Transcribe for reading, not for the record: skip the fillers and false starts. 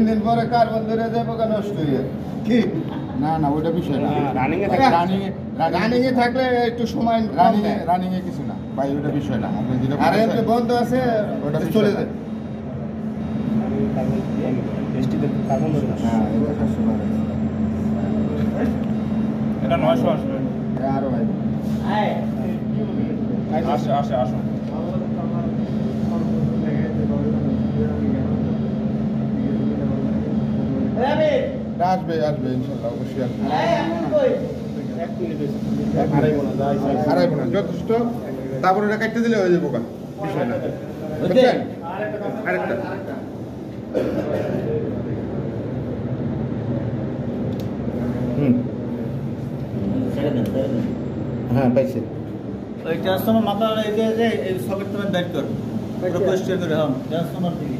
দিন পরে কার্বন ধরে যাবো কেন নষ্ট হয়ে কি না না ওইটা বিষয় না। রানিং এ থাকলে একটু সময় রানিং এ কিছু না ভাই, ওইটা বিষয় না। আপনি যেটা আর এমনি বন্ধ আছে ওটা চলে বিষয় না। যায়। হ্যাঁ, এটা 700 টাকা। এটা 900 আসবে। আরো ভাই আসো। আসবে ইনশাল্লাহ, অবশ্যই আসবে। হারাইবো না, যথেষ্ট। তারপরে ওটা কাটতে দিলে হয়ে যাবো, বিষয় না। বুঝছেন? আরেকটা হ্যাঁ পাইছে। ওই ট্রান্সফর্মার মাথা এই যে এই সকেট তুমি ব্যাট করো, পুরো পরিষ্কার করে হ্যাঁ ট্রান্সফর্মার দিকে